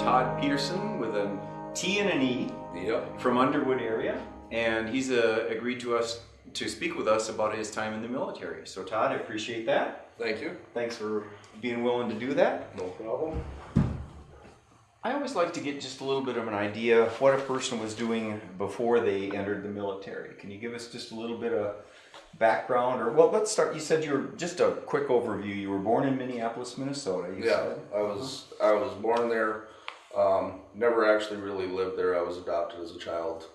Todd Peterson with an T and an E. Yep. From Underwood area, and he's agreed to speak with us about his time in the military. So Todd, I appreciate that. Thank you. Thanks for being willing to do that. No problem. I always like to get just a little bit of an idea of what a person was doing before they entered the military. Can you give us just a little bit of background? Or, well, let's start. You said you were, just a quick overview, you were born in Minneapolis, Minnesota, you said? I was born there. Never actually really lived there. I was adopted as a child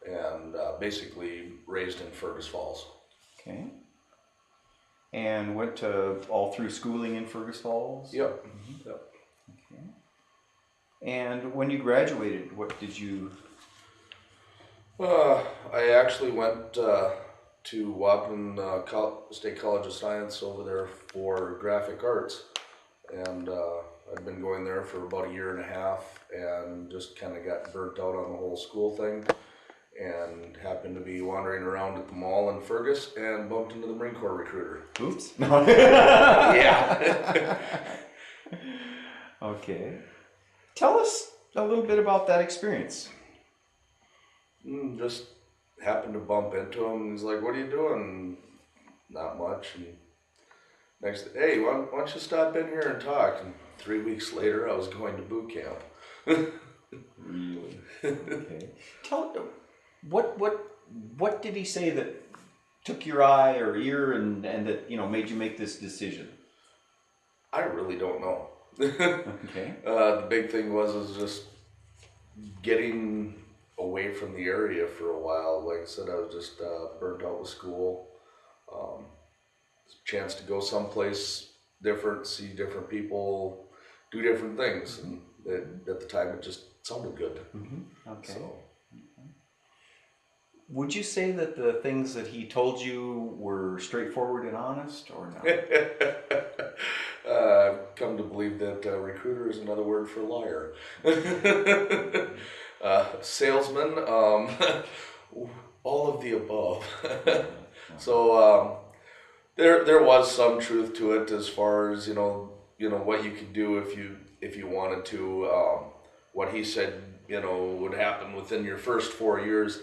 and basically raised in Fergus Falls. Okay. And went to all through schooling in Fergus Falls? Yep. Yep. Okay. And when you graduated, what did you... I actually went to Wapton State College of Science over there for graphic arts. And I'd been going there for about a year and a half and just kind of got burnt out on the whole school thing and happened to be wandering around at the mall in Fergus and bumped into the Marine Corps recruiter. Oops. Yeah. Okay. Tell us a little bit about that experience. Just happened to bump into him. He's like, "What are you doing?" Not much. And next, hey, why don't you stop in here and talk? And 3 weeks later, I was going to boot camp. Really? Okay. What did he say that took your eye or ear and that made you make this decision? I really don't know. Okay. The big thing was just getting away from the area for a while. Like I said, I was just burnt out with school. Chance to go someplace different, see different people, do different things, and at the time it just sounded good. Mm-hmm. Okay. So. Would you say that the things that he told you were straightforward and honest, or not? I've come to believe that recruiter is another word for liar. Salesman, all of the above. So there was some truth to it as far as what you could do if you wanted to. What he said would happen within your first 4 years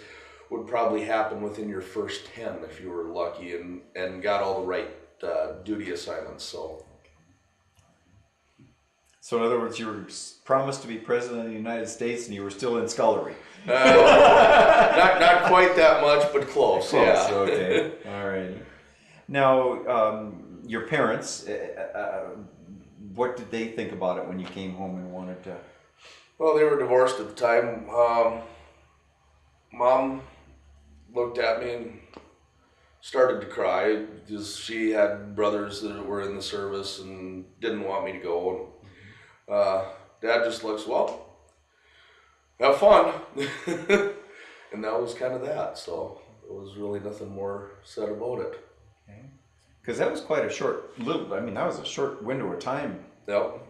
would probably happen within your first 10 if you were lucky and got all the right duty assignments. So in other words, you were promised to be president of the United States, and you were still in scullery. Not quite that much, but close. Yeah. Okay. All right. Now, your parents, what did they think about it when you came home and wanted to? Well, they were divorced at the time. Mom looked at me and started to cry because she had brothers that were in the service and didn't want me to go. Dad just looks, well, have fun. And that was kind of that. So there was really nothing more said about it. Okay. Because that was quite a that was a short window of time. Yep.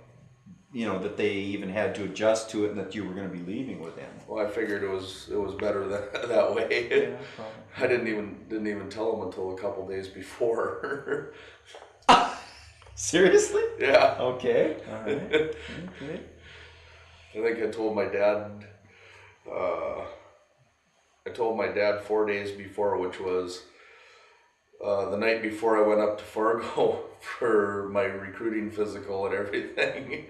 That they even had to adjust to it and that you were going to be leaving with them. Well, I figured it was better that way. Yeah, I didn't even tell them until a couple days before. Seriously? Yeah. Okay. All right. Okay. I think I told my dad. I told my dad 4 days before, which was the night before I went up to Fargo for my recruiting physical and everything.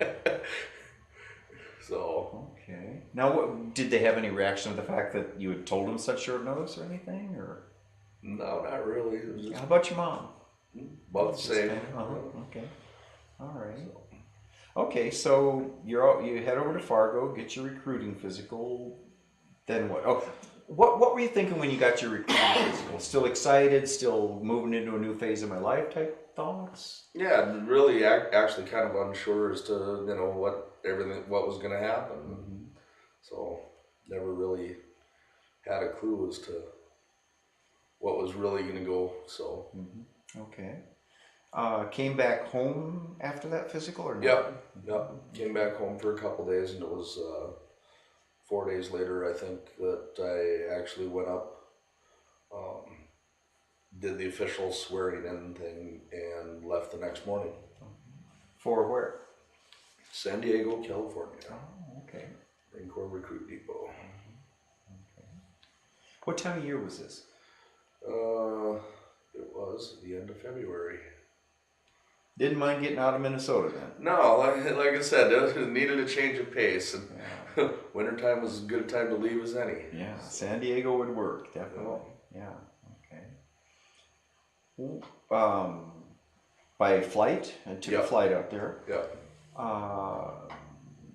So. Okay. Now, did they have any reaction to the fact that you had told them such short notice or anything, or? No, not really. It was just How about your mom? about the same. Okay. All right. Okay, so you head over to Fargo, get your recruiting physical. Then what? Oh, what were you thinking when you got your recruiting physical? Still excited? Still moving into a new phase of my life type thoughts? Yeah, really, actually, kind of unsure as to what was going to happen. Mm-hmm. So never really had a clue as to what was really going to go. So. Mm-hmm. Okay. Came back home after that physical, or not? Yep. Came back home for a couple days, and it was 4 days later, I think, that I actually went up, did the official swearing in thing, and left the next morning. For where? San Diego, California. Oh, okay. Okay. Marine Corps Recruit Depot. Okay. What time of year was this? It was the end of February. Didn't mind getting out of Minnesota then. No, like I said, it needed a change of pace, and Yeah. wintertime was as good a time to leave as any. Yeah, San Diego would work, definitely. Yeah, okay. By flight, and took a flight up there. Yeah.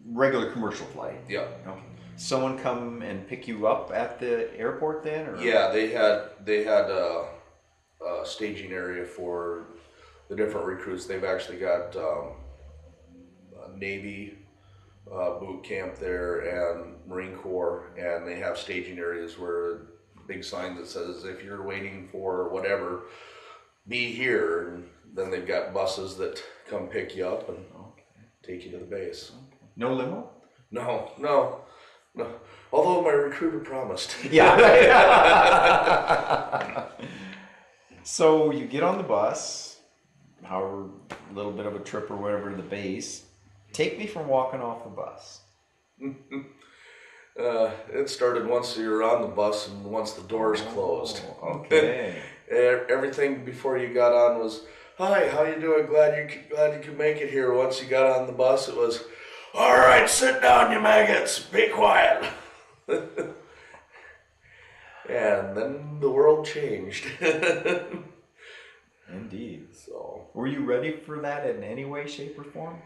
Regular commercial flight. Yeah. Okay. Someone come and pick you up at the airport then, or? Yeah, they had a staging area for the different recruits. They've actually got a Navy boot camp there and Marine Corps, and they have staging areas where big sign that says if you're waiting for whatever, be here. And then they've got buses that come pick you up and take you to the base. Okay. No limo? No. Although my recruiter promised. Yeah. So you get on the bus, however little bit of a trip or whatever to the base. Take me from walking off the bus. It started once you're on the bus and once the doors closed. Okay. Everything before you got on was, "Hi, how you doing? Glad you could make it here." Once you got on the bus, it was, "All right, sit down, you maggots. Be quiet." And then the world changed. Indeed. So, were you ready for that in any way, shape, or form?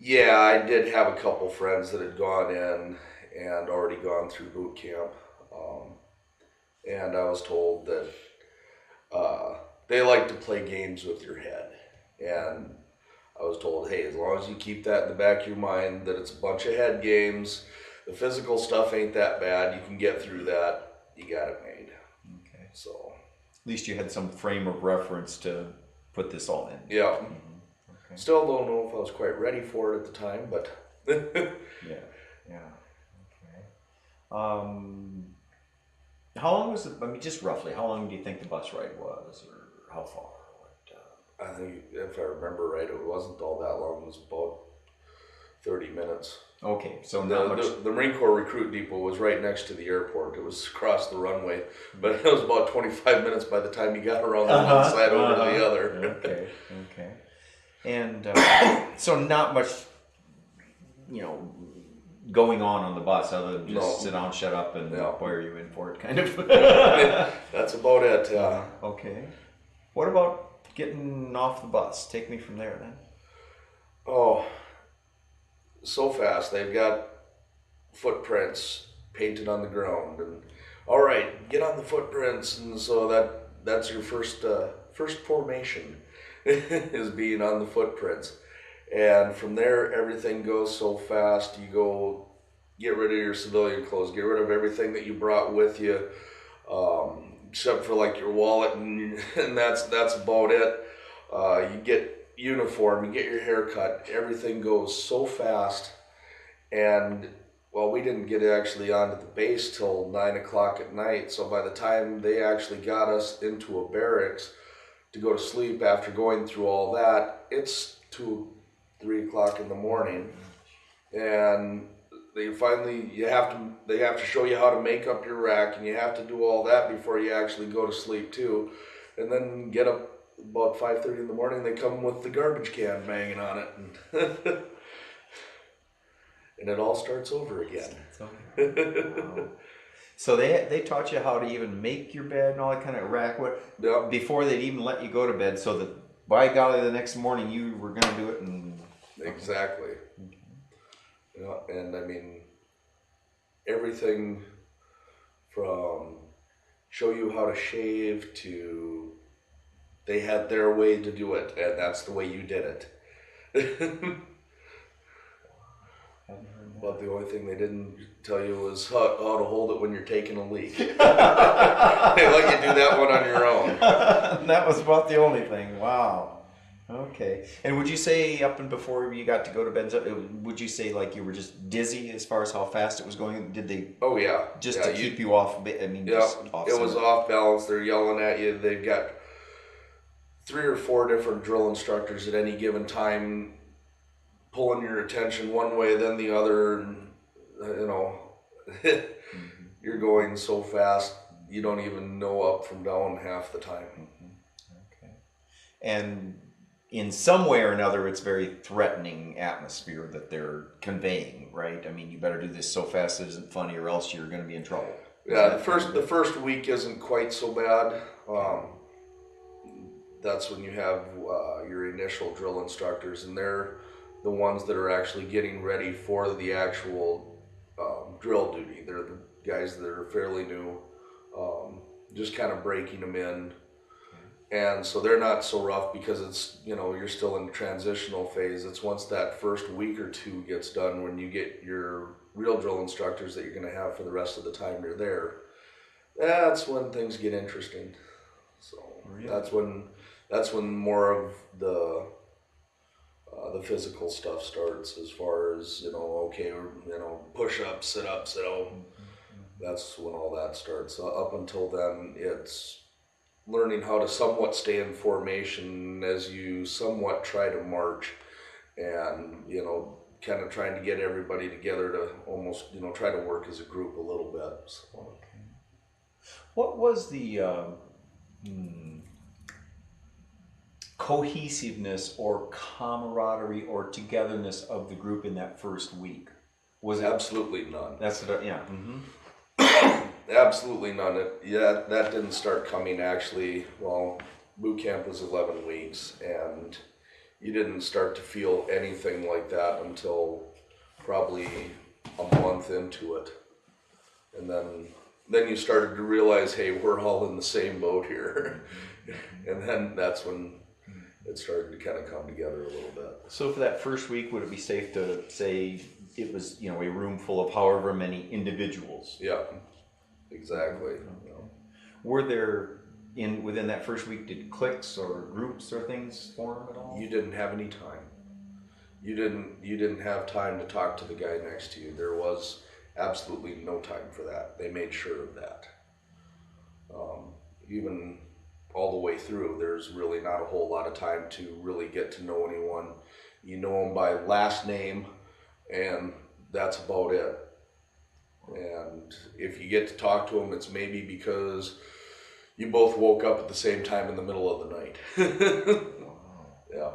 yeah, I did have a couple friends that had gone in and already gone through boot camp. And I was told that they like to play games with your head. And I was told, hey, as long as you keep that in the back of your mind, that it's a bunch of head games, the physical stuff ain't that bad, you can get through that, you got it made. Okay. So, at least you had some frame of reference to put this all in. yeah. Okay. Still don't know if I was quite ready for it at the time, but Yeah. Okay. How long was it? I mean, just roughly, how long do you think the bus ride was, or how far? I think if I remember right, it wasn't all that long. It was about 30 minutes. Okay, so not much. The Marine Corps Recruit Depot was right next to the airport. It was across the runway, but it was about 25 minutes by the time you got around the one side over to the other. Okay. And so not much, going on the bus other than just sit down, shut up, and why are you in for it, kind of. That's about it. Okay. What about getting off the bus? Take me from there then. Oh, so fast. They've got footprints painted on the ground, and all right, get on the footprints, and so that's your first formation is being on the footprints. And from there, everything goes so fast. You go get rid of your civilian clothes, get rid of everything that you brought with you, except for like your wallet, and that's about it. You get uniform, you get your hair cut. Everything goes so fast. And well, we didn't get actually onto the base till 9 o'clock at night. So by the time they actually got us into a barracks to go to sleep after going through all that, it's 2-3 o'clock in the morning. And they have to show you how to make up your rack, and you have to do all that before you actually go to sleep too. And then get up about 5:30 in the morning, they come with the garbage can banging on it, and, and it all starts over again. Wow. So they taught you how to even make your bed and all that kind of rack before they'd even let you go to bed, so that by golly the next morning you were going to do it. And exactly. Okay. And I mean, everything from show you how to shave to they had their way to do it, and that's the way you did it. But the only thing they didn't tell you was how to hold it when you're taking a leak. They let you do that one on your own. That was about the only thing. Wow. Okay. And would you say up and before you got to go to bed, would you say like you were just dizzy as far as how fast it was going? Did they? Oh yeah. Just to keep you off. I mean, yeah. It was off balance. They're yelling at you. They've got 3 or 4 different drill instructors at any given time, pulling your attention one way then the other, and you know, you're going so fast, you don't even know up from down half the time. Okay. And in some way or another, it's very threatening atmosphere that they're conveying, right? I mean, you better do this so fast it isn't funny, or else you're going to be in trouble. Yeah, the first week isn't quite so bad. That's when you have your initial drill instructors, and they're the ones that are actually getting ready for the actual drill duty. They're the guys that are fairly new, just kind of breaking them in. And so they're not so rough because it's, you know, you're still in the transitional phase. It's once that first week or two gets done when you get your real drill instructors that you're going to have for the rest of the time you're there. That's when things get interesting. So really? that's when more of the physical stuff starts, as far as, you know, okay, you know, push up, sit out. That's when all that starts. Up until then, it's learning how to somewhat stay in formation as you somewhat try to march, and, you know, kind of trying to get everybody together to almost, you know, try to work as a group a little bit. So. Okay. What was the cohesiveness or camaraderie or togetherness of the group in that first week? Was it absolutely none? That's what, yeah. Mm-hmm. Absolutely none. That didn't start coming, actually. Well, boot camp was 11 weeks, and you didn't start to feel anything like that until probably a month into it. And then you started to realize, hey, we're all in the same boat here. And then that's when it started to kind of come together a little bit. So for that first week, would it be safe to say it was, you know, a room full of however many individuals? Yeah. Exactly. Okay. Were there, within that first week, did cliques or groups or things form at all? You didn't have any time. You didn't have time to talk to the guy next to you. There was absolutely no time for that. They made sure of that. Even all the way through, there's really not a whole lot of time to really get to know anyone. You know them by last name, and that's about it. And if you get to talk to them, it's maybe because you both woke up at the same time in the middle of the night. Yeah.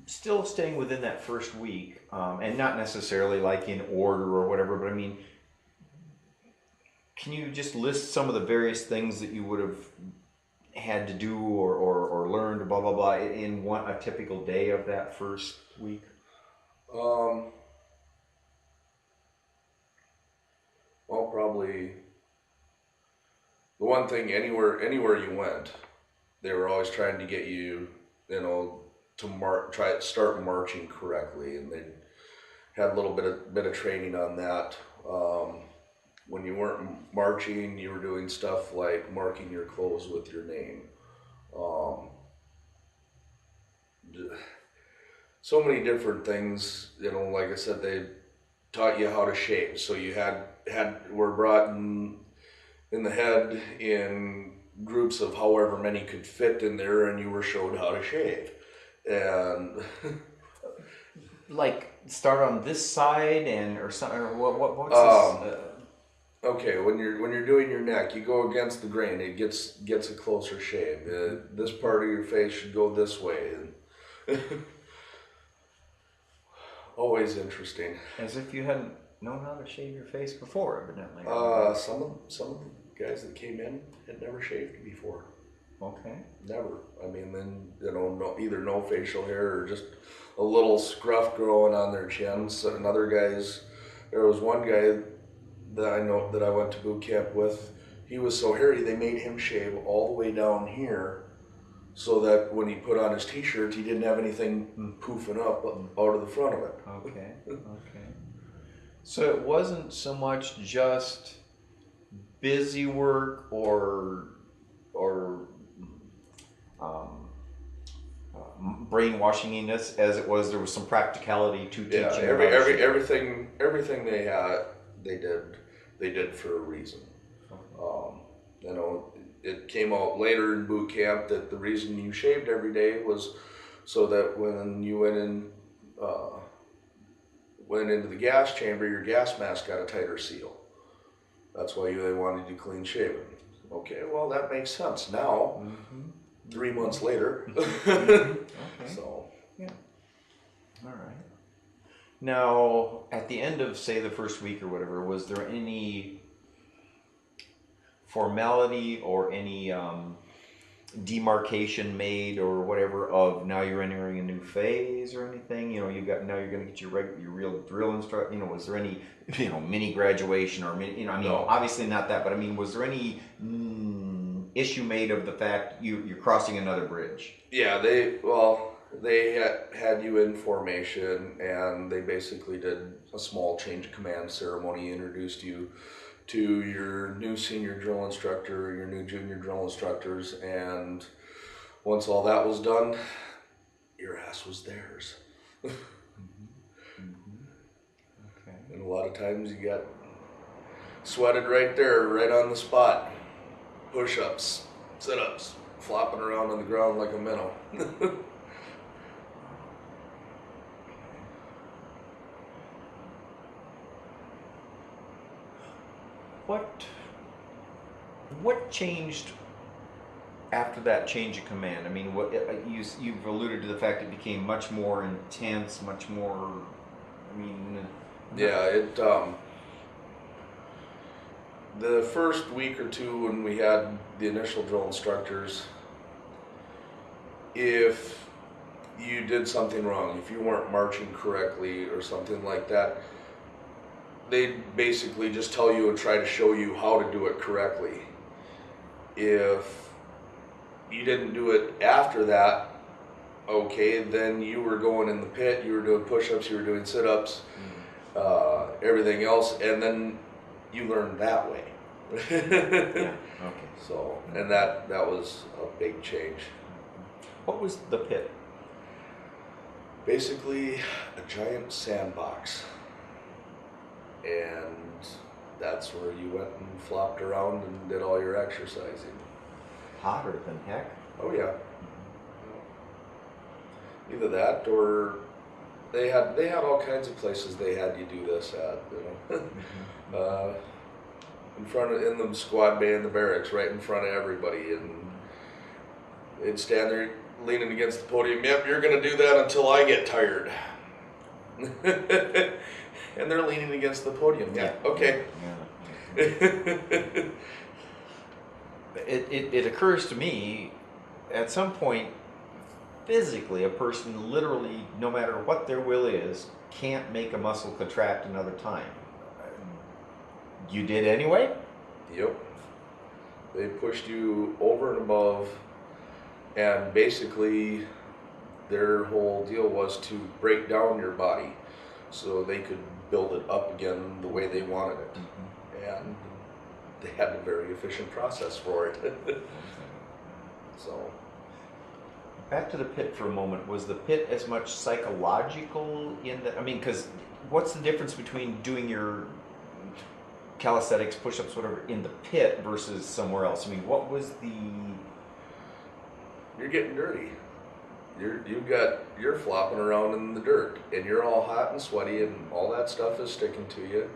Still staying within that first week, and not necessarily like in order or whatever, but I mean, can you just list some of the various things that you would have had to do or learned, blah, blah, blah, in a typical day of that first week? Well, probably the one thing, anywhere you went, they were always trying to get you, you know, to start marching correctly, and they had a little bit of training on that. When you weren't marching, you were doing stuff like marking your clothes with your name. So many different things, you know. Like I said, they taught you how to shave. So you were brought in the head in groups of however many could fit in there, and you were showed how to shave. And like start on this side or something, or what's this? Okay, when you're doing your neck, you go against the grain. It gets a closer shave. This part of your face should go this way. And always interesting. As if you hadn't known how to shave your face before, evidently. Some of the guys that came in had never shaved before. Okay. Never. I mean, then, you know, either no facial hair or just a little scruff growing on their chins. And other guys, there was one guy that I know that I went to boot camp with. He was so hairy they made him shave all the way down here, so that when he put on his t-shirt, he didn't have anything poofing up out of the front of it. Okay. Okay. So it wasn't so much just busy work or brainwashinginess, as it was. There was some practicality to teaching. Yeah, everything they had, they did for a reason. You know, it came out later in boot camp that the reason you shaved every day was so that when you went in went into the gas chamber, your gas mask got a tighter seal. That's why they wanted you clean shaven. Okay, well that makes sense now. 3 months later. Okay. So yeah. All right. Now, at the end of, say, the first week or whatever, was there any formality or any demarcation made or whatever of now you're entering a new phase or anything? You know, now you're going to get your real drill instructor. You know, was there any mini graduation or No. obviously not that, but I mean, was there any issue made of the fact you're crossing another bridge? Yeah, they had you in formation, and they basically did a small change of command ceremony, introduced you to your new senior drill instructor, your new junior drill instructors, and once all that was done, your ass was theirs. Okay. And a lot of times you got sweated right there, right on the spot. Push-ups, sit-ups, flopping around on the ground like a minnow. What changed after that change of command? I mean, you've alluded to the fact it became much more intense, much more. I mean, yeah, the first week or two when we had the initial drill instructors, if you did something wrong, if you weren't marching correctly or something like that, they basically just tell you and try to show you how to do it correctly. If you didn't do it after that, okay, then you were going in the pit, you were doing push-ups, you were doing sit-ups, everything else, and then you learned that way. yeah. Okay. So, and that was a big change. What was the pit? Basically, a giant sandbox. And that's where you went and flopped around and did all your exercising. Hotter than heck. Oh yeah. Either that or they had all kinds of places they had you do this at, in the squad bay in the barracks, right in front of everybody, and they'd stand there leaning against the podium. Yep, you're gonna do that until I get tired. And they're leaning against the podium. Yeah. Okay. Yeah. It occurs to me, at some point, physically, a person literally, no matter what their will is, can't make a muscle contract another time. You did anyway? Yep. They pushed you over and above, and basically their whole deal was to break down your body so they could build it up again the way they wanted it. And they had a very efficient process for it. So back to the pit for a moment. Was the pit as much psychological in that? I mean, because what's the difference between doing your calisthenics, push-ups, whatever, in the pit versus somewhere else? I mean, what was the... You're getting dirty. You're flopping around in the dirt, and you're all hot and sweaty, and all that stuff is sticking to you.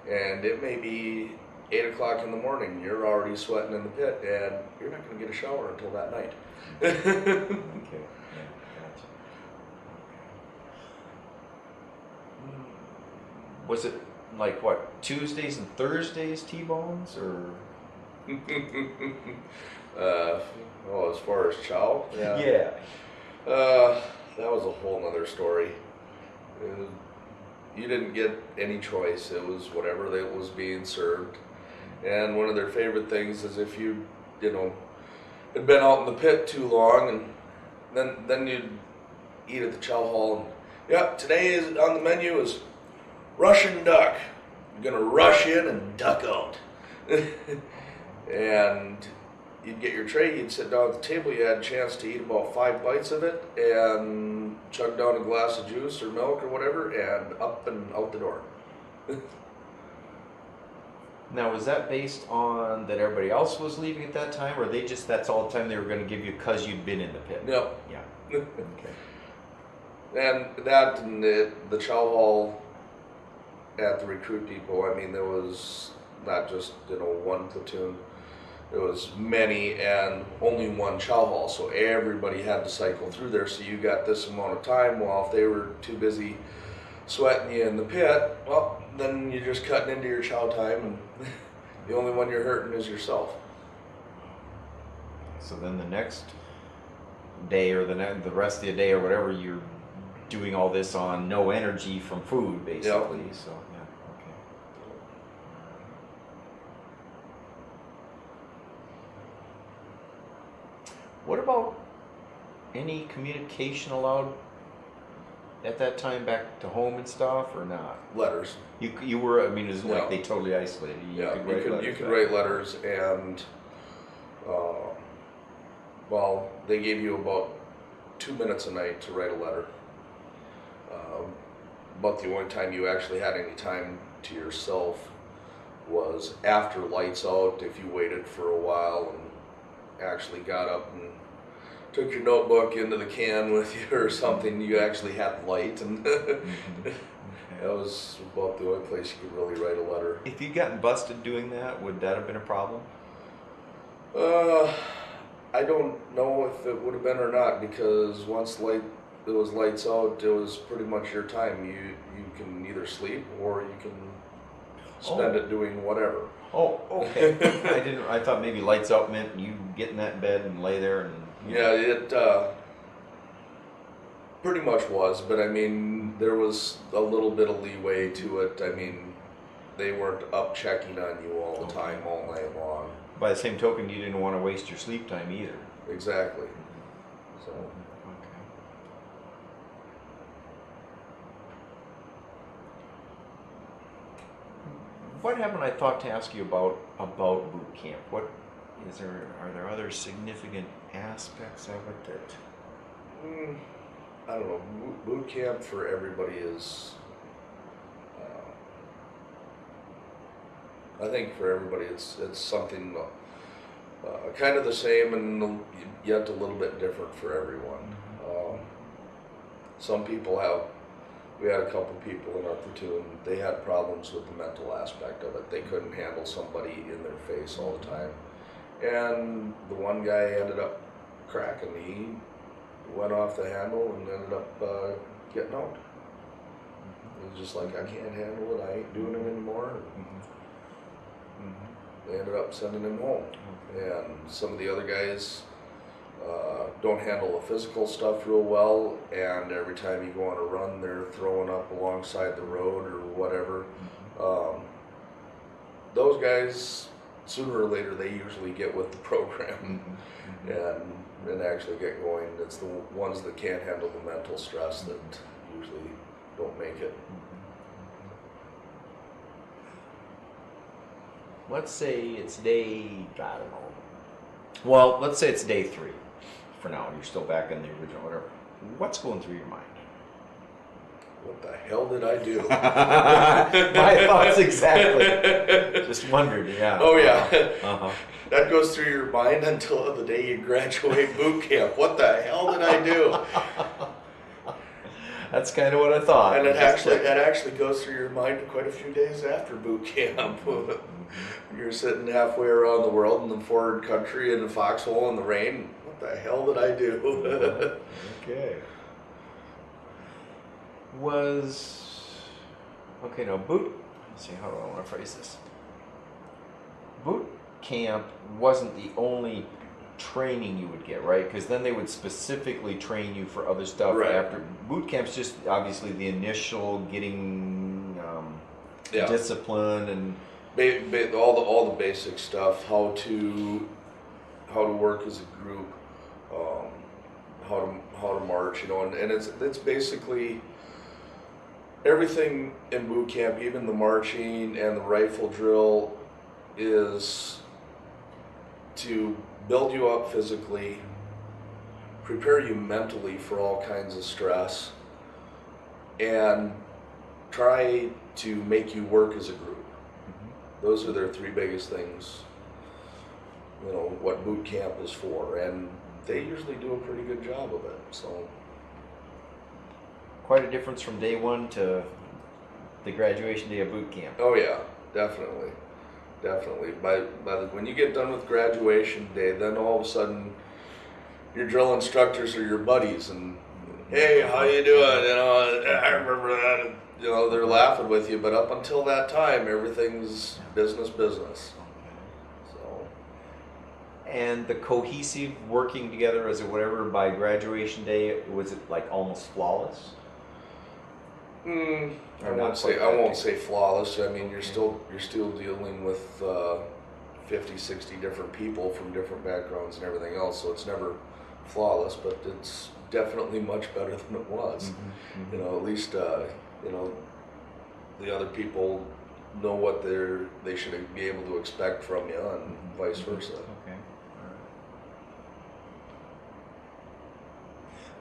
And it may be 8 o'clock in the morning. You're already sweating in the pit, and you're not going to get a shower until that night. Okay. Yeah, gotcha. Was it like what, Tuesdays and Thursdays T-bones, or? As far as chow, Yeah. that was a whole nother story. You didn't get any choice. It was whatever that was being served. And one of their favorite things is if you had been out in the pit too long, and then you'd eat at the chow hall, and yeah, today is on the menu is Russian duck. You're gonna rush in and duck out. And you'd get your tray, you'd sit down at the table, you had a chance to eat about 5 bites of it, and chug down a glass of juice or milk or whatever, and up and out the door. Now, was that based on that everybody else was leaving at that time, or that's all the time they were going to give you because you'd been in the pit? Yep. Yeah. Okay. And that and the chow hall at the recruit depot, I mean, there was not just, one platoon. There was many and only one chow hall, so everybody had to cycle through there. So you got this amount of time. Well, if they were too busy sweating you in the pit, well, then you're just cutting into your chow time, and the only one you're hurting is yourself. So then the next day or the rest of the day or whatever, you're doing all this on no energy from food, basically. Yep. So yeah, okay. What about any communication allowed at that time back to home and stuff, or not? Letters. You were, I mean, it was Yeah. like they totally isolated you. Yeah, you could back. write letters, and well, they gave you about 2 minutes a night to write a letter. But the only time you actually had any time to yourself was after lights out. If you waited for a while and actually got up and took your notebook into the can with you or something, you actually had light, and that was about the only place you could really write a letter. If you'd gotten busted doing that, would that have been a problem? I don't know if it would have been or not, because once it was lights out, it was pretty much your time. You can either sleep or you can spend it doing whatever. Oh, okay. I thought maybe lights out meant you get in that bed and lay there and. Yeah, it pretty much was, but I mean, there was a little bit of leeway to it. I mean, they weren't up checking on you all the time, all night long. By the same token, you didn't want to waste your sleep time either. Exactly. So. Okay. What haven't I thought to ask you about boot camp? Are there other significant aspects of it that? I don't know. Boot camp for everybody is. I think for everybody, it's something kind of the same and yet a little bit different for everyone. Some people have. We had a couple people in our platoon. They had problems with the mental aspect of it. They couldn't handle somebody in their face all the time, and the one guy ended up cracking. He went off the handle and ended up getting out. It was just like, I can't handle it. I ain't doing it anymore. They ended up sending him home. And some of the other guys don't handle the physical stuff real well, and every time you go on a run, they're throwing up alongside the road or whatever. Those guys, sooner or later, they usually get with the program and actually get going. It's the ones that can't handle the mental stress that usually don't make it. Let's say it's day, I don't know. Well, let's say it's day 3 for now. You're still back in the original, whatever. What's going through your mind? What the hell did I do? My thoughts exactly. Just wondered, yeah. Oh, yeah. That goes through your mind until the day you graduate boot camp. What the hell did I do? That's kind of what I thought. And it actually goes through your mind quite a few days after boot camp. You're sitting halfway around the world in the foreign country in the foxhole in the rain. What the hell did I do? Okay. Now boot. Let's see, how do I want to phrase this? Boot camp wasn't the only training you would get, right? Because then they would specifically train you for other stuff after. Boot camp's just obviously the initial getting discipline and all the basic stuff, how to work as a group, how to march, and it's basically everything in boot camp, even the marching and the rifle drill, is to build you up physically, prepare you mentally for all kinds of stress, and try to make you work as a group. Those are their 3 biggest things, what boot camp is for, and they usually do a pretty good job of it. So quite a difference from day 1 to the graduation day of boot camp. Oh yeah, definitely. Definitely. When you get done with graduation day, then all of a sudden your drill instructors are your buddies, and hey, how you doing? You know, I remember that. And, you know, they're laughing with you, but up until that time, everything's business. So. And the cohesive working together as a whatever by graduation day, was it like almost flawless? I won't say flawless. I mean, you're still dealing with 50, 60 different people from different backgrounds and everything else, so it's never flawless, but it's definitely much better than it was. You know, at least you know, the other people know what they should be able to expect from you, and vice versa. Okay.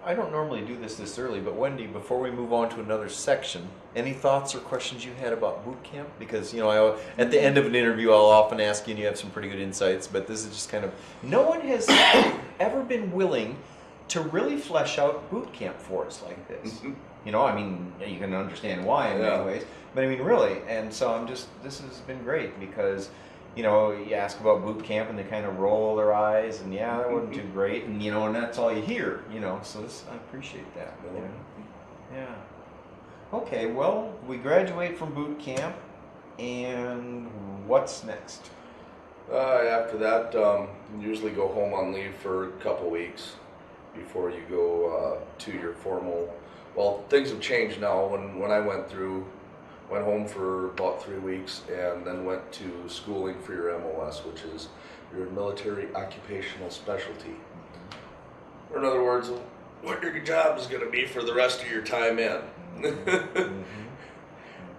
I don't normally do this early, but Wendy, before we move on to another section, any thoughts or questions you had about boot camp? Because, you know, at the end of an interview, I'll often ask you, and you have some pretty good insights, but this is just kind of, no one has ever been willing to really flesh out boot camp for us like this. You know, I mean, you can understand why in many ways, but I mean, really, and so this has been great because, you know, you ask about boot camp and they kind of roll their eyes and yeah, that wasn't too great, and you know, and that's all you hear, you know. So I appreciate that. You know? Yeah. Okay. Well, we graduate from boot camp, and what's next? After that, you usually go home on leave for a couple weeks before you go to your formal. Well, things have changed now. When I went home for about 3 weeks and then went to schooling for your MOS, which is your military occupational specialty. Or in other words, what your job is going to be for the rest of your time in.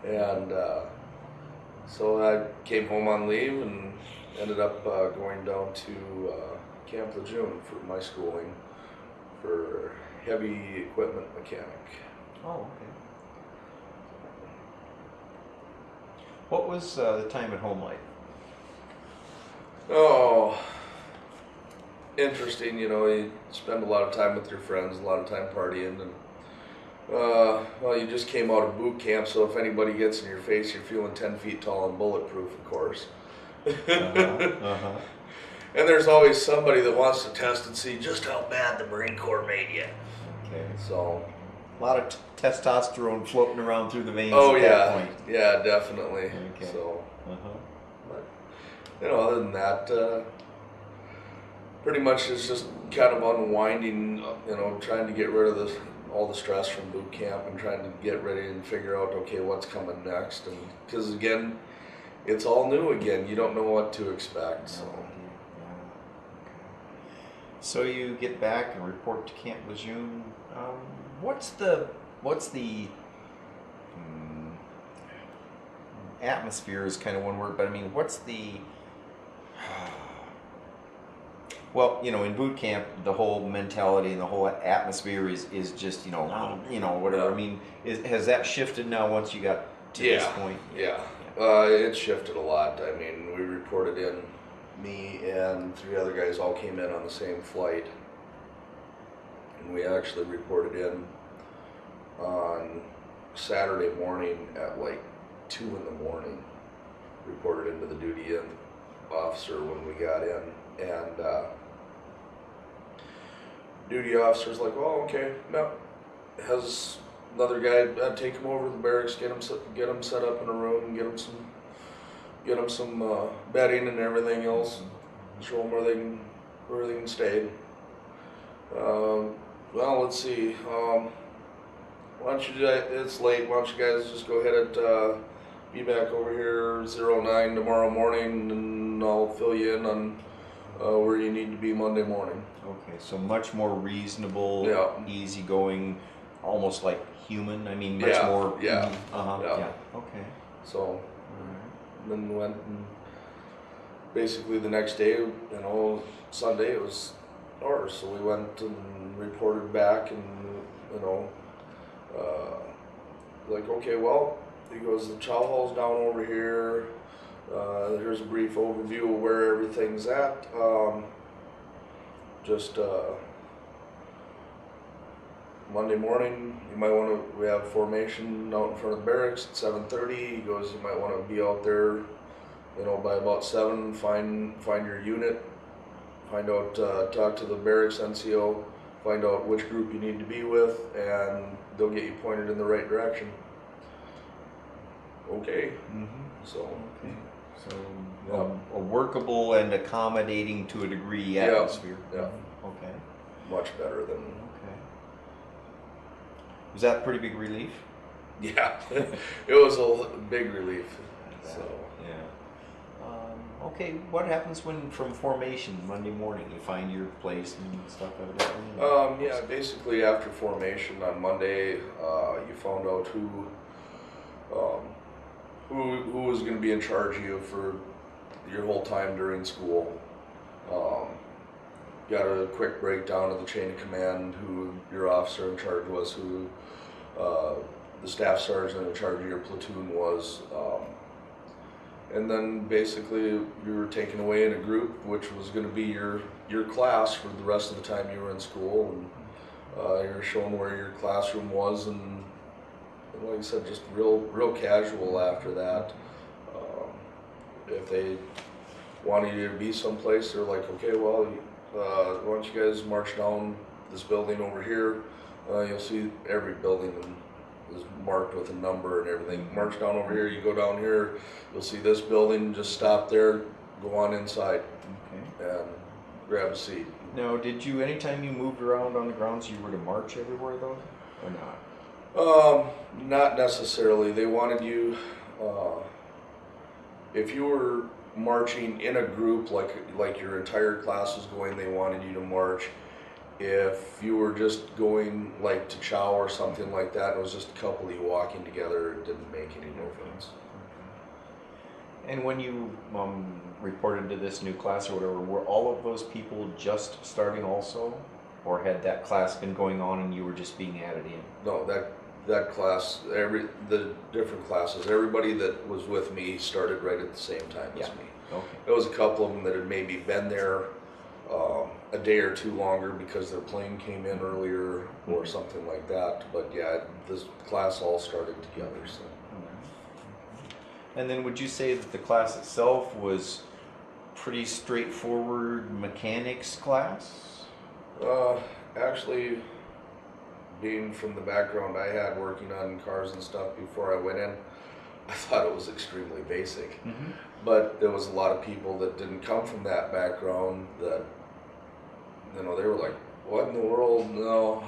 And so I came home on leave and ended up going down to Camp Lejeune for my schooling for heavy equipment mechanic. Oh, okay. What was the time at home like? Oh, interesting. You know, you spend a lot of time with your friends, a lot of time partying, and well, you just came out of boot camp, so if anybody gets in your face, you're feeling 10 feet tall and bulletproof, of course. And there's always somebody that wants to test and see just how bad the Marine Corps made you. Okay. So. A lot of testosterone floating around through the veins Oh, at that point. Yeah, definitely. Okay. So, but, you know, other than that, pretty much it's just kind of unwinding, you know, trying to get rid of all the stress from boot camp and trying to get ready and figure out, okay, what's coming next. And because, again, it's all new again. You don't know what to expect. So you get back and report to Camp Lejeune. What's the atmosphere is kind of one word, but I mean, what's the well, you know, in boot camp, the whole mentality and the whole atmosphere is just, you know, whatever. Yeah. I mean, has that shifted now once you got to this point? Yeah. It shifted a lot. I mean, we reported in, me and 3 other guys all came in on the same flight. And we actually reported in on Saturday morning at like 2 in the morning. Reported into the duty officer when we got in, and duty officer's like, "Oh, okay, no." Has another guy take him over to the barracks, get him set up in a room, and get him some bedding and everything else. Show them where they can stay. Well, let's see. Why don't you? It's late. Why don't you guys just go ahead and be back over here 09 tomorrow morning, and I'll fill you in on where you need to be Monday morning. Okay, so much more reasonable, easygoing, almost like human. I mean, much more. Yeah. Okay. So, then went and basically the next day, you know, Sunday it was ours. So we went and reported back, and you know, like, okay, well, he goes, the chow hall's down over here. Here's a brief overview of where everything's at. Just Monday morning, you might want to. We have formation out in front of the barracks at 7:30. He goes, you might want to be out there, by about 7. Find your unit. Find out. Talk to the barracks NCO. Find out which group you need to be with, and they'll get you pointed in the right direction. Okay. So. Okay. So a workable and accommodating to a degree atmosphere. Yeah. Okay. Much better than. Okay. Was that a pretty big relief? Yeah, it was a big relief. So. Yeah. Okay. What happens when from formation Monday morning you find your place and stuff like that? Yeah. Basically, after formation on Monday, you found out who was going to be in charge of you for your whole time during school. Got a quick breakdown of the chain of command, who your officer in charge was, who the staff sergeant in charge of your platoon was. And then basically you were taken away in a group, which was going to be your class for the rest of the time you were in school. And you were shown where your classroom was, and like I said, just real casual after that. If they wanted you to be someplace, they're like, okay, well, why don't you guys march down this building over here? You'll see every building is marked with a number and everything. March down over here, you go down here, you'll see this building, just stop there, go on inside, and grab a seat. Now, did you, anytime you moved around on the grounds, you were to march everywhere though, or not? Not necessarily. They wanted you, if you were marching in a group, like your entire class was going, they wanted you to march. If you were just going like to chow or something like that, it was just a couple of you walking together, it didn't make any difference. And when you reported to this new class or whatever, were all of those people just starting also? Or had that class been going on and you were just being added in? No, that class, the different classes, everybody that was with me started right at the same time as me. Okay. There was a couple of them that had maybe been there a day or two longer because their plane came in earlier or something like that. But yeah, this class all started together. So. And then would you say that the class itself was pretty straightforward mechanics class? Actually, being from the background I had working on cars and stuff before I went in, I thought it was extremely basic. But there was a lot of people that didn't come from that background that, they were like, what in the world? No,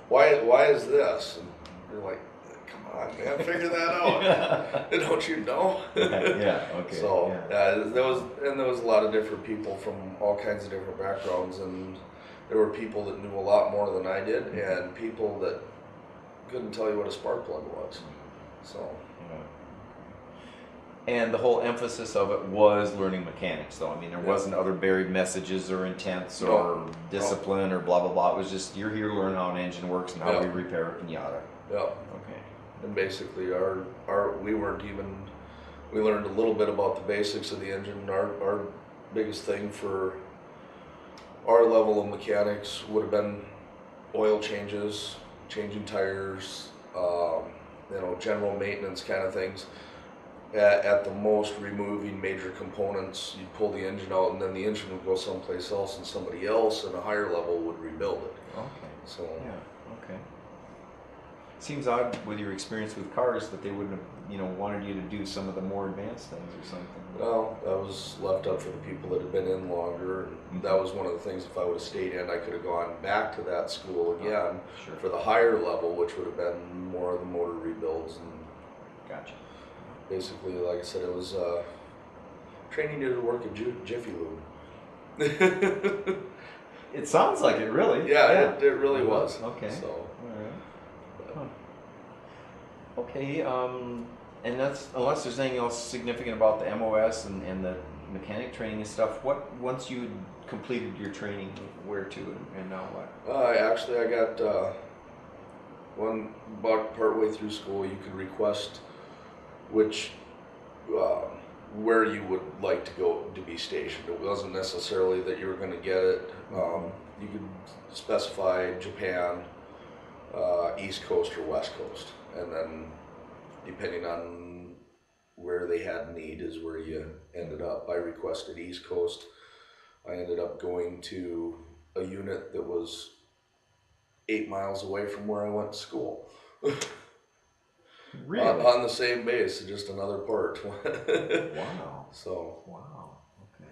why is this? And you're like, come on, man, figure that out. Don't you know? Yeah, okay. So there was a lot of different people from all kinds of different backgrounds, and there were people that knew a lot more than I did, and people that couldn't tell you what a spark plug was. So. And the whole emphasis of it was learning mechanics, though. I mean, there wasn't other buried messages or intents or discipline or blah, blah, blah. It was just, you're here to learn how an engine works and how we repair it and yada. Yeah. Okay. And basically, we learned a little bit about the basics of the engine. Our biggest thing for our level of mechanics would have been oil changes, changing tires, general maintenance kind of things. At the most, removing major components, you'd pull the engine out, and then the engine would go someplace else, and somebody else at a higher level would rebuild it. Okay. So. Yeah. Okay. Seems odd with your experience with cars that they wouldn't have, wanted you to do some of the more advanced things or something. Well, that was left up for the people that had been in longer. And that was one of the things. If I would have stayed in, I could have gone back to that school again for the higher level, which would have been more of the motor rebuilds and. Gotcha. Basically, like I said, it was training you to work at Jiffy Lube. It sounds like it, really. Yeah. It really was. Okay. So. All right. Okay. And that's, unless there's anything else significant about the MOS and the mechanic training and stuff. Once you completed your training, where to and now what? I got about partway through school, you could request where you would like to go to be stationed. It wasn't necessarily that you were going to get it. You could specify Japan, East Coast or West Coast, and then depending on where they had need is where you ended up. I requested East Coast. I ended up going to a unit that was 8 miles away from where I went to school. Really? On the same base, just another part. Wow. So. Wow. Okay.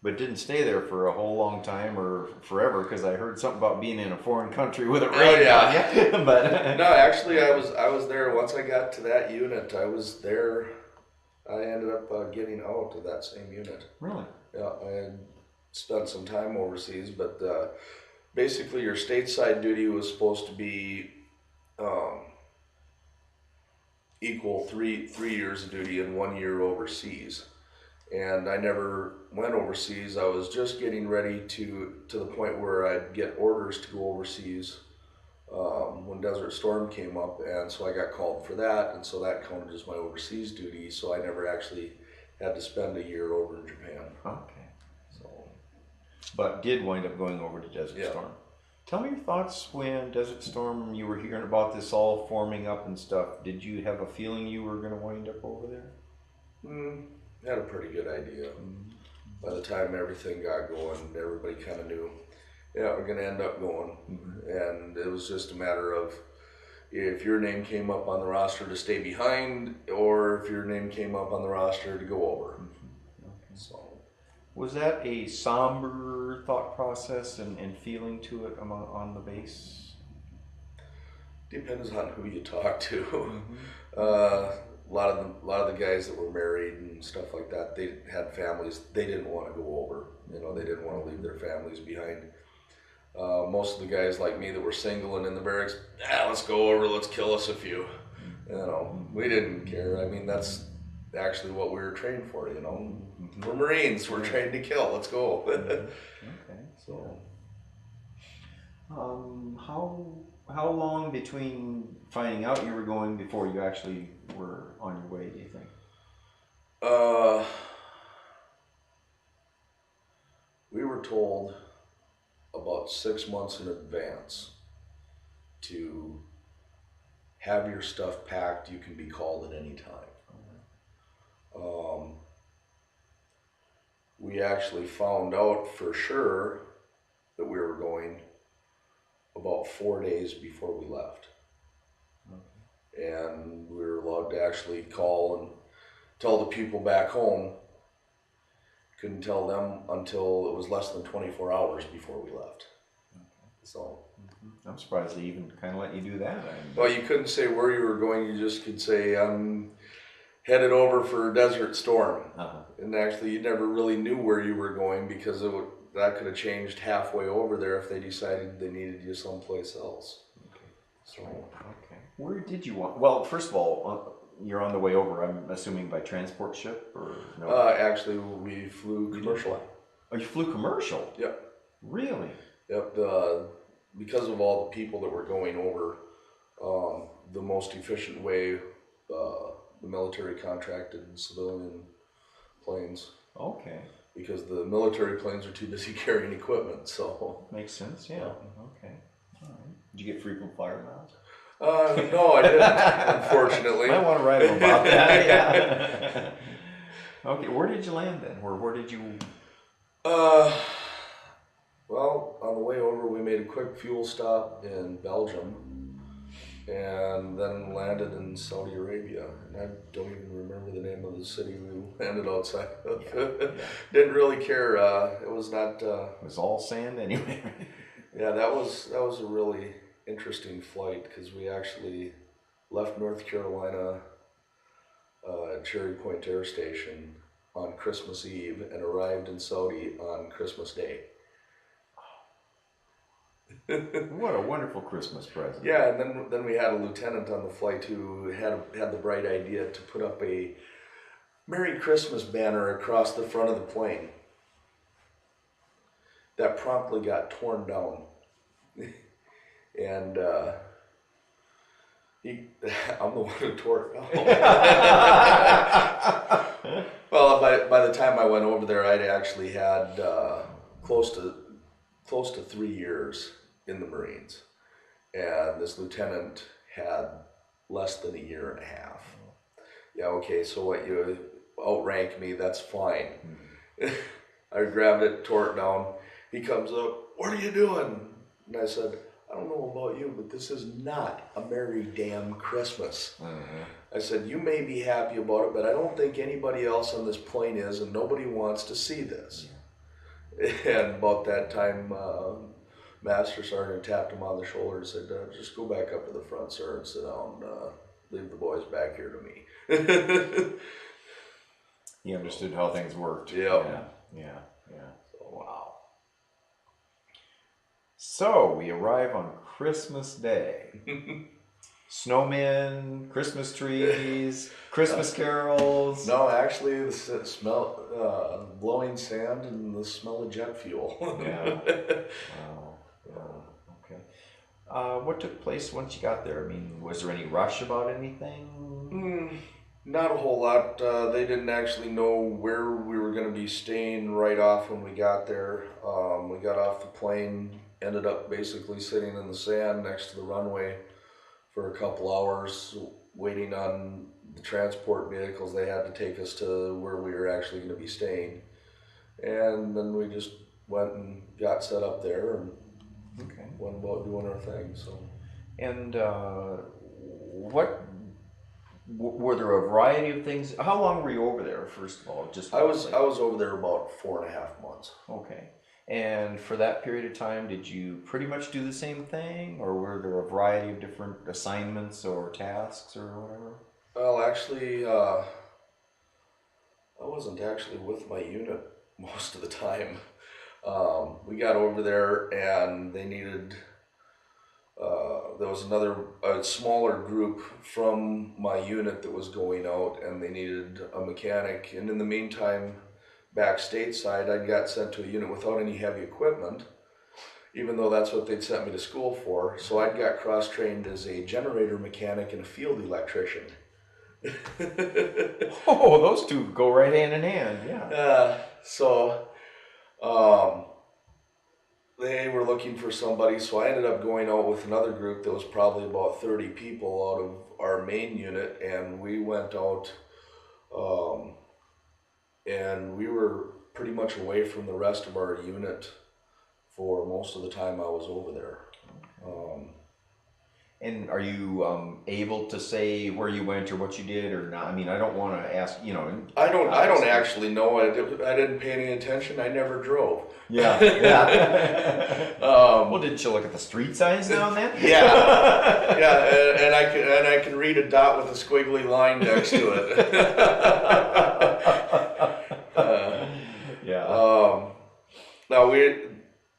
But didn't stay there for a whole long time or forever, because I heard something about being in a foreign country with it rained on you. But no, actually, I was there once I got to that unit. I was there. I ended up getting out of that same unit. Really? Yeah, I had spent some time overseas, but basically your stateside duty was supposed to be equal three years of duty and 1 year overseas. And I never went overseas. I was just getting ready to the point where I'd get orders to go overseas when Desert Storm came up, and so I got called for that, and so that counted as my overseas duty. So I never actually had to spend a year over in Japan. Okay. So, but did wind up going over to Desert Storm. Tell me your thoughts when Desert Storm, you were hearing about this all forming up and stuff. Did you have a feeling you were going to wind up over there? Had a pretty good idea. By the time everything got going, everybody kind of knew, we're going to end up going. And it was just a matter of if your name came up on the roster to stay behind, or if your name came up on the roster to go over. Okay. So. Was that a somber thought process and feeling to it on the base? Depends on who you talk to. A lot of the guys that were married and stuff like that, they had families. They didn't want to go over. They didn't want to leave their families behind. Most of the guys like me that were single and in the barracks, let's go over, let's kill us a few. We didn't care. I mean, that's actually what we were trained for. We're Marines. We're trained to kill. Let's go. Okay. So. How long between finding out you were going before you actually were on your way, do you think? We were told about 6 months in advance to have your stuff packed. You can be called at any time. We actually found out for sure that we were going about 4 days before we left. And we were allowed to actually call and tell the people back home. Couldn't tell them until it was less than 24 hours before we left. So. I'm surprised they even kind of let you do that. Well, you couldn't say where you were going. You just could say, I'm headed over for Desert Storm. And actually, you never really knew where you were going, because that could have changed halfway over there if they decided they needed you someplace else. So. Okay. Where did you want? Well, first of all, you're on the way over. I'm assuming by transport ship or no? Actually, we flew commercial. Oh, you flew commercial? Yep. Really? Yep. Because of all the people that were going over, the most efficient way, the military contracted civilian planes. Okay. Because the military planes are too busy carrying equipment, so. Makes sense, yeah. Okay. All right. Did you get frequent flyer miles? No, I didn't, unfortunately. I want to write about that, yeah. Okay, where did you land then? Where did you? Well, on the way over, we made a quick fuel stop in Belgium, and then landed in Saudi Arabia. And I don't even remember the name of the city we landed outside of. Didn't really care. It was not. It was all sand anyway. Yeah, that was a really interesting flight, because we actually left North Carolina at Cherry Point Air Station on Christmas Eve and arrived in Saudi on Christmas Day. What a wonderful Christmas present. Yeah, and then we had a lieutenant on the flight who had the bright idea to put up a Merry Christmas banner across the front of the plane. That promptly got torn down. And I'm the one who tore it down. Well, by the time I went over there, I'd actually had close to 3 years in the Marines. and this lieutenant had less than a year and a half. Yeah, okay, so what, you outrank me, that's fine. I grabbed it, tore it down. He comes up, what are you doing? And I said, I don't know about you, but this is not a merry damn Christmas. I said, you may be happy about it, but I don't think anybody else on this plane is, and nobody wants to see this. And about that time, Master Sergeant tapped him on the shoulder and said, just go back up to the front, sir, and sit down. Leave the boys back here to me. He understood how things worked. Yep. Yeah. Wow. So we arrive on Christmas Day. Snowmen, Christmas trees, Christmas carols. No, actually, the smell, blowing sand and the smell of jet fuel. Yeah. Wow. Okay. What took place once you got there? I mean, was there any rush about anything? Not a whole lot. They didn't actually know where we were going to be staying right off when we got there. We got off the plane, ended up basically sitting in the sand next to the runway for a couple hours, waiting on the transport vehicles. They had to take us to where we were actually going to be staying. And then we just went and got set up there and went about doing our thing. So. And were there a variety of things? How long were you over there, first of all? I was over there about 4.5 months. Okay. And for that period of time, did you pretty much do the same thing, or were there a variety of different assignments or tasks or whatever? Well, actually, I wasn't actually with my unit most of the time. We got over there and they needed, there was a smaller group from my unit that was going out, and they needed a mechanic. And in the meantime, back stateside, I got sent to a unit without any heavy equipment, even though that's what they'd sent me to school for. So I got cross-trained as a generator mechanic and a field electrician. Oh, those two go right hand in hand, yeah. They were looking for somebody, so I ended up going out with another group that was probably about 30 people out of our main unit, and we went out, and we were pretty much away from the rest of our unit for most of the time I was over there. And are you able to say where you went or what you did or not? I mean, I don't want to ask, I don't actually know. I didn't pay any attention. I never drove. Yeah. Well, didn't you look at the street signs now and then? Yeah, and I can read a dot with a squiggly line next to it. Now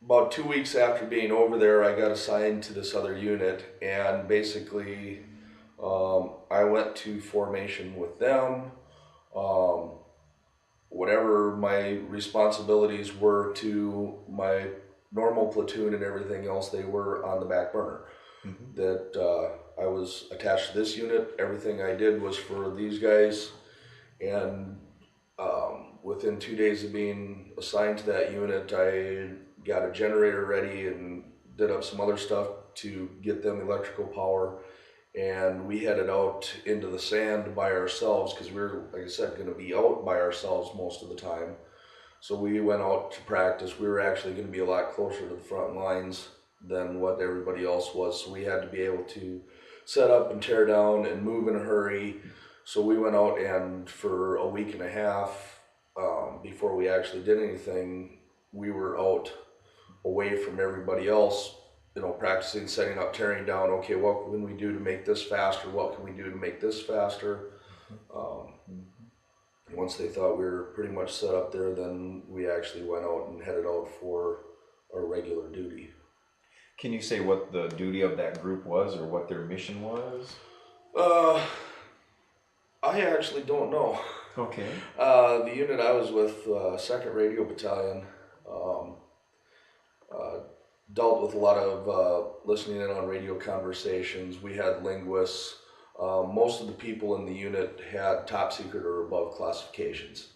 about 2 weeks after being over there, I got assigned to this other unit, and basically I went to formation with them. Whatever my responsibilities were to my normal platoon and everything else, they were on the back burner. That I was attached to this unit. Everything I did was for these guys, and within 2 days of being assigned to that unit, I got a generator ready and did up some other stuff to get them electrical power, and we headed out into the sand by ourselves because we were, like I said, going to be out by ourselves most of the time. So we went out to practice. We were actually going to be a lot closer to the front lines than what everybody else was, so we had to be able to set up and tear down and move in a hurry. So we went out, and for a week and a half before we actually did anything, we were out away from everybody else, practicing, setting up, tearing down. Okay, what can we do to make this faster? What can we do to make this faster? Once they thought we were pretty much set up there, then we actually went out and headed out for our regular duty. Can you say what the duty of that group was or what their mission was? I actually don't know. Okay. The unit I was with, 2nd Radio Battalion, dealt with a lot of listening in on radio conversations. We had linguists. Most of the people in the unit had top secret or above classifications.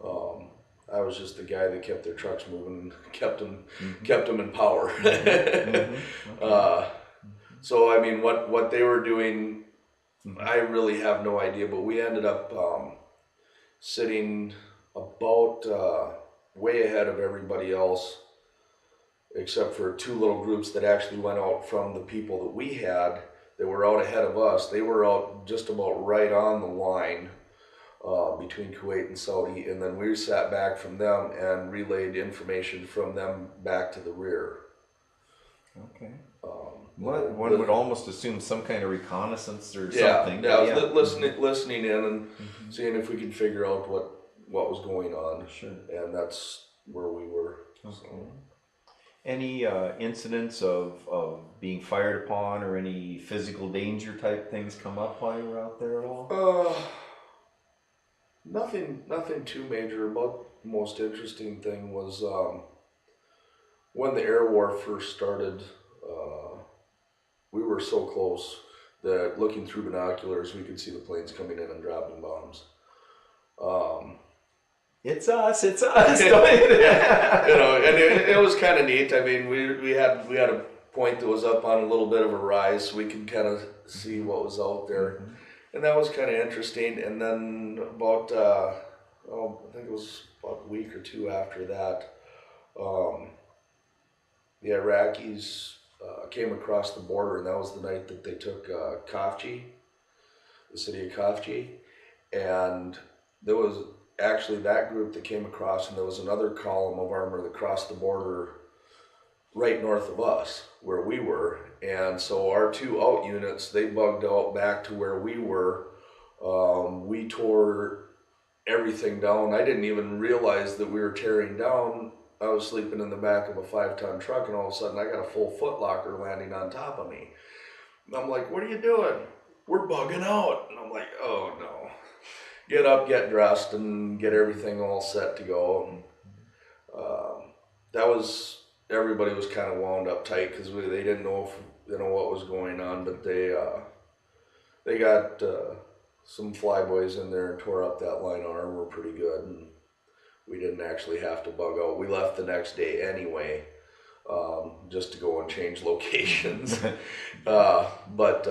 I was just the guy that kept their trucks moving and kept them in power. So I mean, what they were doing, Mm-hmm. I really have no idea. But we ended up sitting about way ahead of everybody else, except for two little groups that actually went out from the people that we had that were out ahead of us. They were out just about right on the line between Kuwait and Saudi, and then we sat back from them and relayed information from them back to the rear. Okay. One would almost assume some kind of reconnaissance or something. Yeah, I was Yeah. listening in and seeing if we could figure out what was going on. Sure. And that's where we were. Okay. So. Any incidents of being fired upon or any physical danger type things come up while you were out there at all? Nothing too major. About the most interesting thing was when the air war first started. We were so close that looking through binoculars, we could see the planes coming in and dropping bombs. It's us. And it was kind of neat. I mean, we had a point that was up on a little bit of a rise, so we could kind of see what was out there, and that was kind of interesting. And then about I think it was about a week or two after that, the Iraqis came across the border, and that was the night that they took Kafji, the city of Kafji, and there was actually that group that came across, and there was another column of armor that crossed the border right north of us where we were. And so our two out units, they bugged out back to where we were. We tore everything down. I didn't even realize that we were tearing down. I was sleeping in the back of a 5-ton truck, and all of a sudden I got a full Foot Locker landing on top of me. And I'm like, what are you doing? We're bugging out. And I'm like, oh no. Get up, get dressed, and get everything all set to go. That was, everybody was kind of wound up tight because they didn't know what was going on, but they got some flyboys in there and tore up that line of armor pretty good, and we didn't actually have to bug out. We left the next day anyway, just to go and change locations. But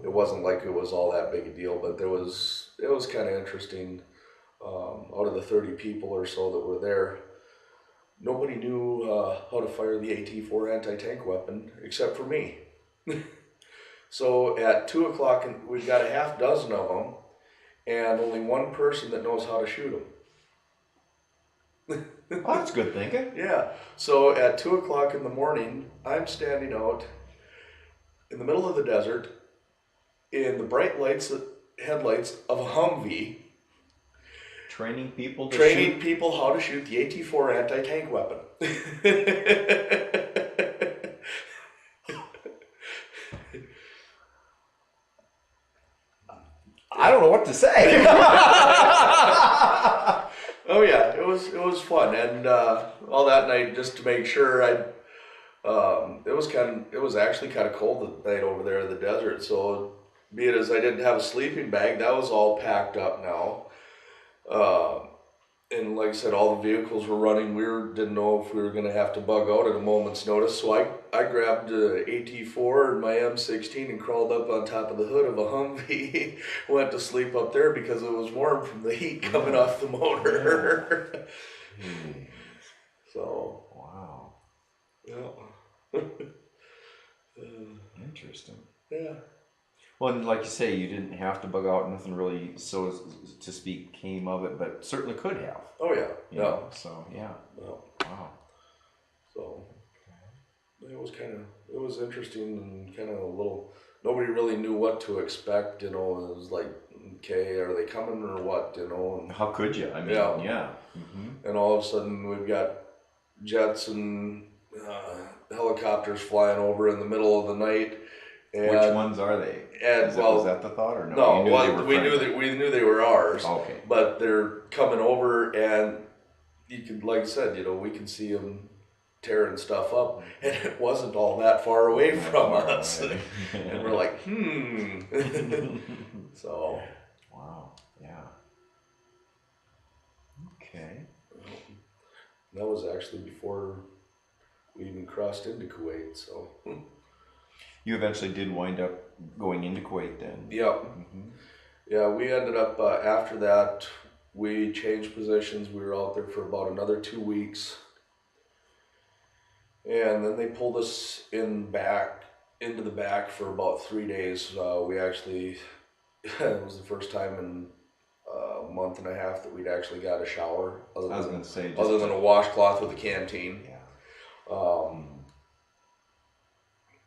it wasn't like it was all that big a deal, but it was kind of interesting. Out of the 30 people or so that were there, nobody knew how to fire the AT-4 anti-tank weapon except for me. So at 2 o'clock, we've got a half dozen of them, and only one person that knows how to shoot them. Oh, that's good thinking. Yeah. So at 2 o'clock in the morning, I'm standing out in the middle of the desert in the bright headlights of a Humvee, Training people how to shoot the AT-4 anti-tank weapon. I don't know what to say. Oh yeah, it was fun, and all that night just to make sure it was actually kind of cold that night over there in the desert. So be it as I didn't have a sleeping bag, that was all packed up now. And like I said, all the vehicles were running. We didn't know if we were going to have to bug out at a moment's notice. So I grabbed AT-4 and my M16 and crawled up on top of the hood of a Humvee. Went to sleep up there because it was warm from the heat coming off the motor. So. Wow. Yeah. Interesting. Yeah. Well, and like you say, you didn't have to bug out. Nothing really, so to speak, came of it, but certainly could have. Oh yeah. You know, so yeah. Yeah. Wow. So it was interesting and kind of a little. Nobody really knew what to expect. You know, it was like, okay, are they coming or what? You know. And, how could you? I mean, yeah. Mm-hmm. And all of a sudden, we've got jets and helicopters flying over in the middle of the night. And, which ones are they? Was that the thought or no? No, we knew they were ours. Okay. But they're coming over, and you could, like I said, you know, we can see them tearing stuff up, and it wasn't all that far away from us. And we're like, So. Wow. Yeah. Okay. That was actually before we even crossed into Kuwait, so. You eventually did wind up going into Kuwait then. Yep. Mm-hmm. Yeah, we ended up, after that, we changed positions. We were out there for about another 2 weeks. And then they pulled us into the back for about 3 days. We actually, it was the first time in a month and a half that we'd actually got a shower. Other than a washcloth with a canteen. Yeah.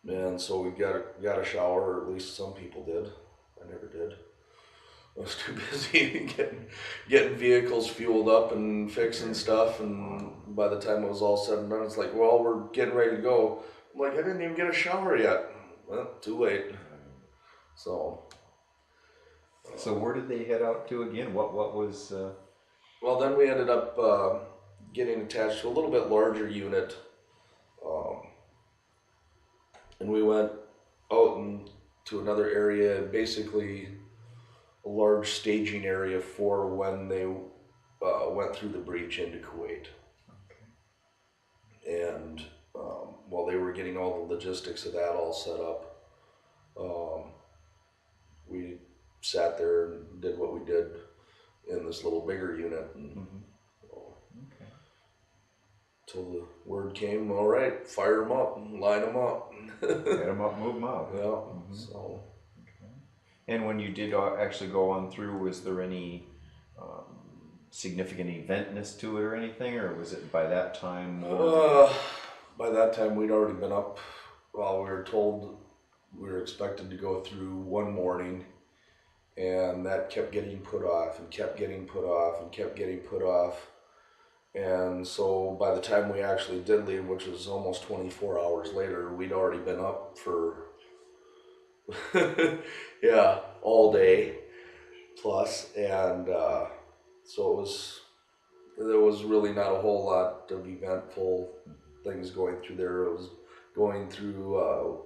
And so we got a shower, or at least some people did. I never did. I was too busy getting vehicles fueled up and fixing stuff, and by the time it was all said and done, it's like, well, we're getting ready to go. I'm like, I didn't even get a shower yet. Well, too late. So where did they head out to again? What was? Well, then we ended up getting attached to a little bit larger unit, and we went out to another area, basically a large staging area for when they went through the breach into Kuwait. Okay. And while they were getting all the logistics of that all set up, we sat there and did what we did in this little bigger unit. And, till the word came, all right, fire them up, line them up. Get them up, move them out. Yeah. Mm-hmm. So. And when you did actually go on through, was there any significant eventness to it or anything, or was it by that time more? By that time we'd already been up. Well, we were told we were expected to go through one morning, and that kept getting put off and kept getting put off and kept getting put off. And so by the time we actually did leave, which was almost 24 hours later, we'd already been up for yeah, all day plus. And so there was really not a whole lot of eventful things going through there. It was going through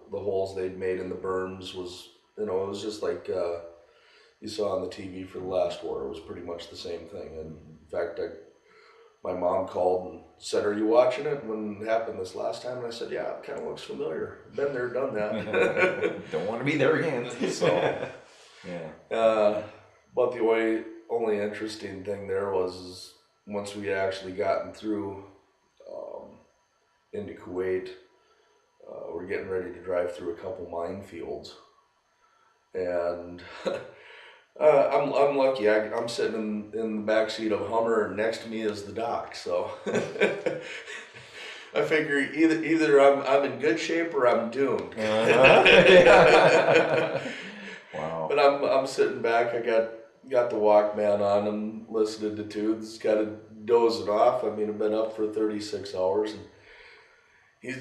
the holes they'd made in the berms. It was just like you saw on the TV for the last war. It was pretty much the same thing. And in fact, my mom called and said, "Are you watching it when it happened this last time?" And I said, "Yeah, it kind of looks familiar. Been there, done that." Don't want to be there again. So, yeah. But the only interesting thing there was once we had actually gotten through into Kuwait, we're getting ready to drive through a couple minefields, and I'm lucky. I'm sitting in the back seat of a Hummer, and next to me is the doc. So I figure either I'm in good shape or I'm doomed. Wow. But I'm sitting back. I got the Walkman on and listening to tunes, kind of dozing off. I mean, I've been up for 36 hours, and he's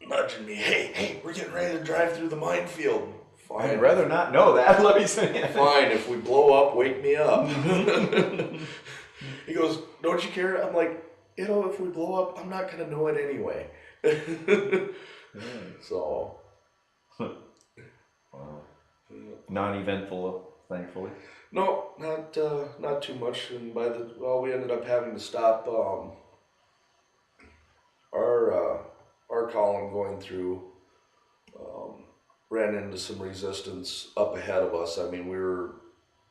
nudging me. Hey, we're getting ready to drive through the minefield. Fine. I'd rather not know that. Let me say. Fine, if we blow up, wake me up. He goes, "Don't you care?" I'm like, if we blow up, I'm not going to know it anyway. So. Wow. Non-eventful, thankfully. No, not too much. And we ended up having to stop our column going through. Ran into some resistance up ahead of us. I mean, we were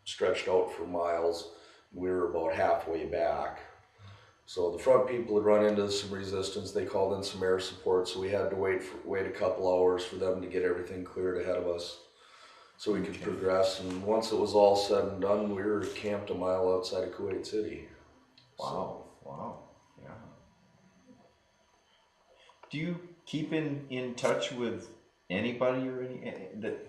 stretched out for miles. We were about halfway back. So the front people had run into some resistance. They called in some air support, so we had to wait a couple hours for them to get everything cleared ahead of us so we could progress. And once it was all said and done, we were camped a mile outside of Kuwait City. Wow. Wow. Yeah. Do you keep in touch with anybody or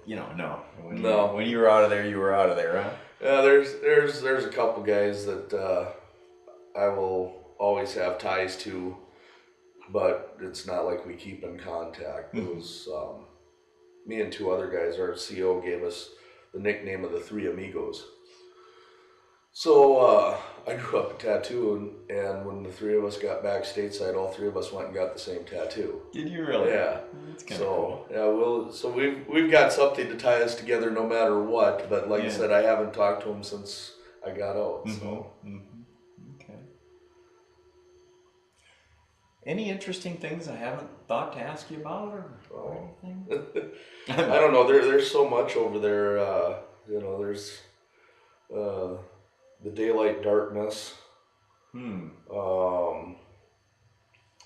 no? When you were out of there, you were out of there, huh? Yeah, there's a couple guys that I will always have ties to, but it's not like we keep in contact. It was me and two other guys. Our CO gave us the nickname of the Three Amigos. So I grew up a tattoo, and when the three of us got back stateside, all three of us went and got the same tattoo. Did you really? Yeah. That's kind of cool. Yeah, so we've got something to tie us together no matter what. But like I said, I haven't talked to him since I got out. Mm-hmm. So. Mm-hmm. Okay. Any interesting things I haven't thought to ask you about or anything? I don't know. There's so much over there. There's the daylight darkness.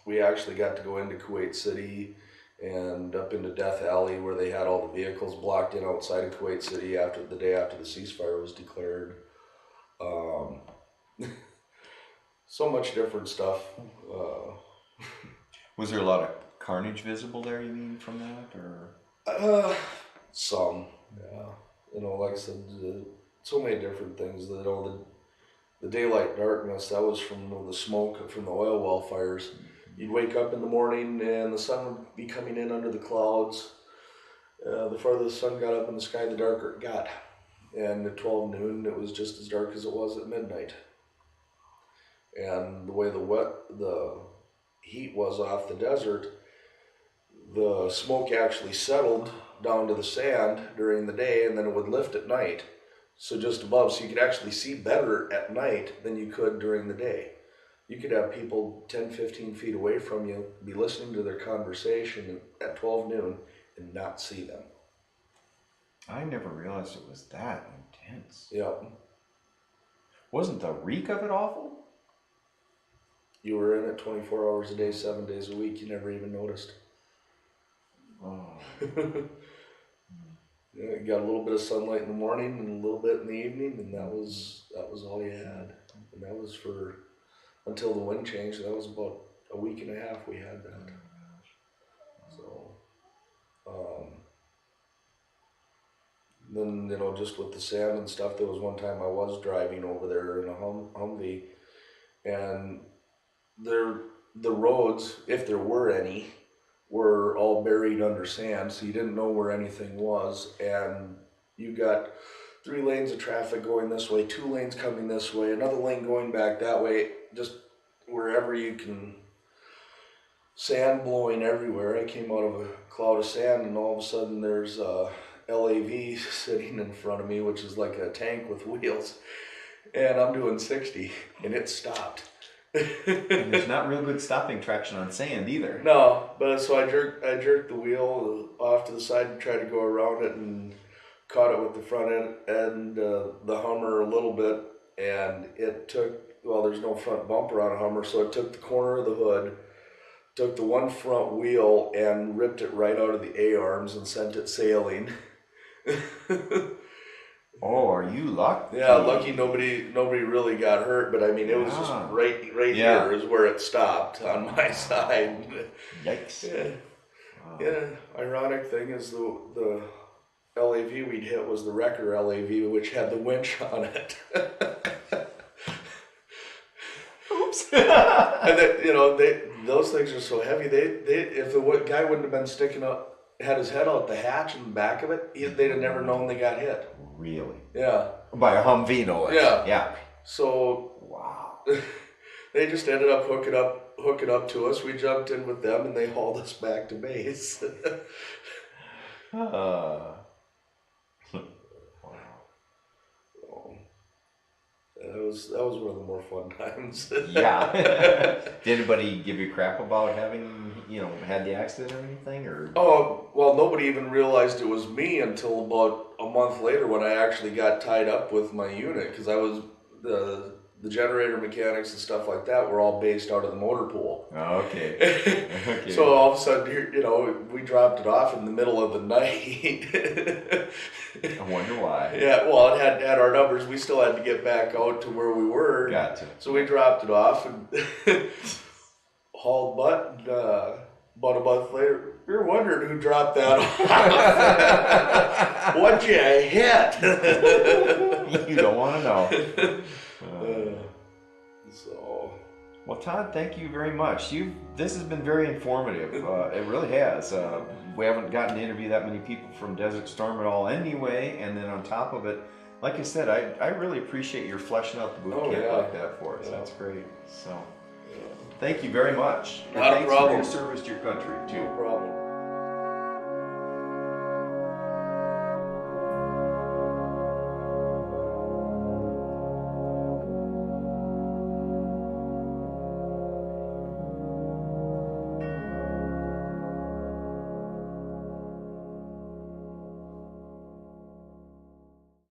We actually got to go into Kuwait City and up into Death Alley where they had all the vehicles blocked in outside of Kuwait City after the day after the ceasefire was declared. So much different stuff. Was there a lot of carnage visible there, you mean, from that, or? Some, yeah. Like I said, so many different things. The daylight darkness, that was from the smoke from the oil well fires. You'd wake up in the morning and the sun would be coming in under the clouds. The farther the sun got up in the sky, the darker it got. And at 12 noon, it was just as dark as it was at midnight. And the way the heat was off the desert, the smoke actually settled down to the sand during the day, and then it would lift at night. So just above, so you could actually see better at night than you could during the day. You could have people 10, 15 feet away from you, be listening to their conversation at 12 noon and not see them. I never realized it was that intense. Yep. Wasn't the reek of it awful? You were in it 24 hours a day, 7 days a week. You never even noticed. Oh. You got a little bit of sunlight in the morning and a little bit in the evening, and that was all you had. And that was for until the wind changed. That was about a week and a half we had that. So, then just with the sand and stuff, there was one time I was driving over there in a Humvee, and the roads, if there were any, were all buried under sand, so you didn't know where anything was, and you got 3 lanes of traffic going this way, 2 lanes coming this way, another lane going back that way, just wherever you can. Sand blowing everywhere. I came out of a cloud of sand, and all of a sudden there's a LAV sitting in front of me, which is like a tank with wheels, and I'm doing 60, and it stopped. And there's not real good stopping traction on sand either. No, but so I jerked the wheel off to the side and tried to go around it and caught it with the front end the Hummer a little bit, and it took, well, there's no front bumper on a Hummer, so it took the corner of the hood, took the one front wheel and ripped it right out of the A-arms and sent it sailing. Oh, are you lucky? Yeah, lucky nobody really got hurt, but I mean it was just right here is where it stopped on my side. Yikes. Yeah. Wow. Yeah. Ironic thing is the LAV we'd hit was the wrecker LAV, which had the winch on it. Oops. And those things are so heavy. If the guy wouldn't have been had his head out the hatch in the back of it, they'd have never known they got hit. Really? Yeah. By a Humvee, no less. Yeah. Yeah. So wow. They just ended up hooking up to us. We jumped in with them, and they hauled us back to base. Wow. That was one of the more fun times. Yeah. Did anybody give you crap about having, had the accident or anything, or? Oh, well, nobody even realized it was me until about a month later when I actually got tied up with my unit, because I was the generator mechanics and stuff like that were all based out of the motor pool. Oh, okay. Okay. So all of a sudden, we dropped it off in the middle of the night. I wonder why. Yeah, well, it had our numbers. We still had to get back out to where we were. Gotcha. So we dropped it off and hauled butt. And, about a month later, we were wondering who dropped that off. What you hit? You don't want to know. Well, Todd, thank you very much. This has been very informative. It really has. We haven't gotten to interview that many people from Desert Storm at all anyway, and then on top of it, like I said, I really appreciate your fleshing out the boot camp like that for us. Yeah. That's great. So, thank you very much. Not a problem. Thanks for your service to your country, too. No problem.